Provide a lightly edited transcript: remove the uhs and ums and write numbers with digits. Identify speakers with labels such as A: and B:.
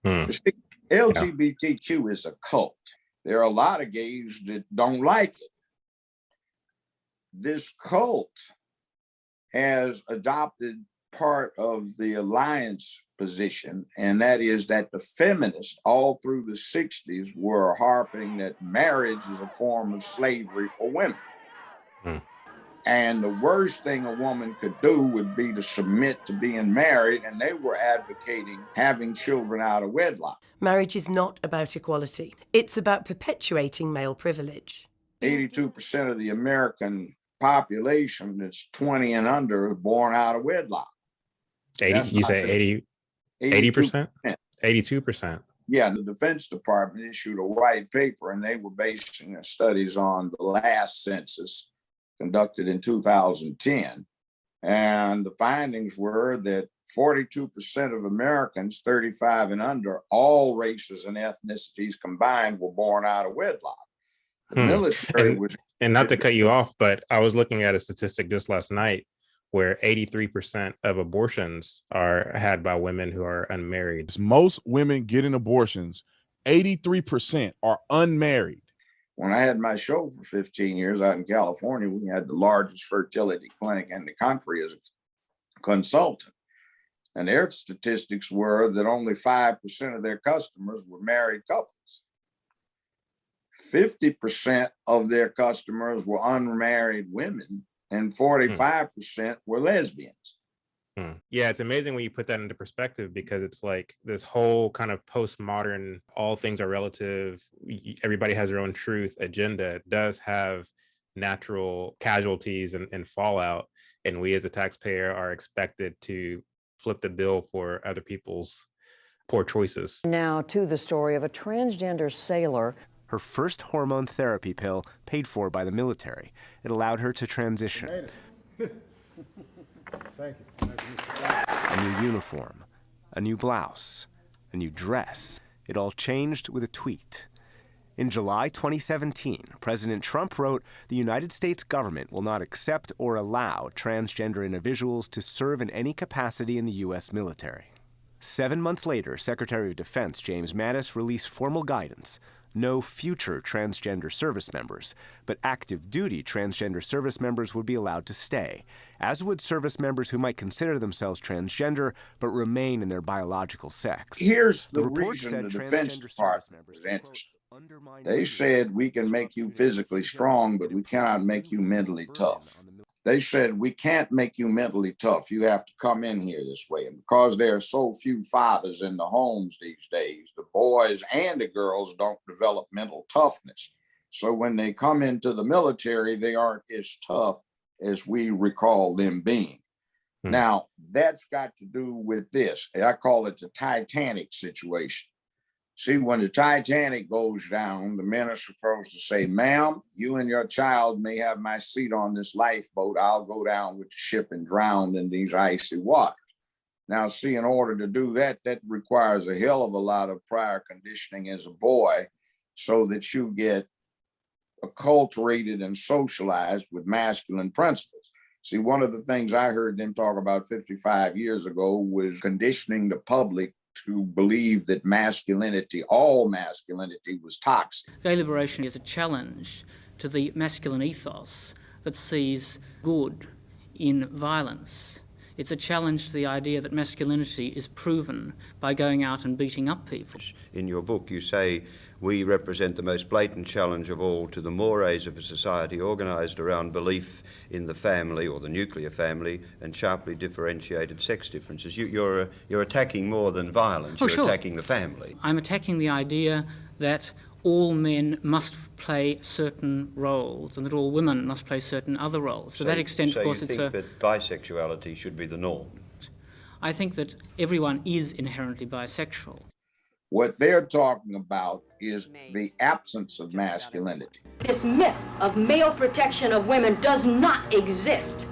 A: Hmm.
B: You see, LGBTQ is a cult. There are a lot of gays that don't like it. This cult has adopted part of the alliance position, and that is that the feminists all through the 60s were harping that marriage is a form of slavery for women.
A: Hmm.
B: And the worst thing a woman could do would be to submit to being married, and they were advocating having children out of wedlock.
C: Marriage is not about equality. It's about perpetuating male privilege.
B: 82% of the American population that's 20 and under is born out of wedlock.
A: 80, you say 80%? 82%.
B: Yeah, the Defense Department issued a white paper, and they were basing their studies on the last census conducted in 2010. And the findings were that 42% of Americans 35 and under, all races and ethnicities combined, were born out of wedlock. The military was...
A: And not to cut you off, but I was looking at a statistic just last night where 83% of abortions are had by women who are unmarried.
D: Most women getting abortions, 83% are unmarried.
B: When I had my show for 15 years out in California, we had the largest fertility clinic in the country as a consultant. And their statistics were that only 5% of their customers were married couples. 50% of their customers were unmarried women, and 45% were lesbians.
A: Yeah, it's amazing when you put that into perspective, because it's like this whole kind of postmodern, all things are relative, everybody has their own truth agenda does have natural casualties and fallout. And we as a taxpayer are expected to flip the bill for other people's poor choices.
E: Now to the story of a transgender sailor.
F: Her first hormone therapy pill paid for by the military. It allowed her to transition.
D: Thank you.
F: A new uniform, a new blouse, a new dress. It all changed with a tweet. In July 2017, President Trump wrote, "The United States government will not accept or allow transgender individuals to serve in any capacity in the U.S. military." 7 months later, Secretary of Defense James Mattis released formal guidance. No future transgender service members, but active duty transgender service members would be allowed to stay, as would service members who might consider themselves transgender but remain in their biological sex.
B: Here's the reason the Defense Department was interested. They said, we can make you physically strong, but we cannot make you mentally tough. They said, we can't make you mentally tough. You have to come in here this way. And because there are so few fathers in the homes these days, the boys and the girls don't develop mental toughness. So when they come into the military, they aren't as tough as we recall them being. Now, that's got to do with this. I call it the Titanic situation. See, when the Titanic goes down, the men are supposed to say, ma'am, you and your child may have my seat on this lifeboat. I'll go down with the ship and drown in these icy waters. Now, see, in order to do that, that requires a hell of a lot of prior conditioning as a boy so that you get acculturated and socialized with masculine principles. See, one of the things I heard them talk about 55 years ago was conditioning the public to believe that masculinity, all masculinity, was toxic.
G: Gay liberation is a challenge to the masculine ethos that sees good in violence. It's a challenge to the idea that masculinity is proven by going out and beating up people.
H: In your book, you say, we represent the most blatant challenge of all to the mores of a society organised around belief in the family or the nuclear family and sharply differentiated sex differences. You're attacking more than violence, you're attacking the family.
G: I'm attacking the idea that all men must play certain roles and that all women must play certain other roles. To that extent, of course,
H: you think that bisexuality should be the norm?
G: I think that everyone is inherently bisexual.
B: What they're talking about is the absence of masculinity.
I: This myth of male protection of women does not exist.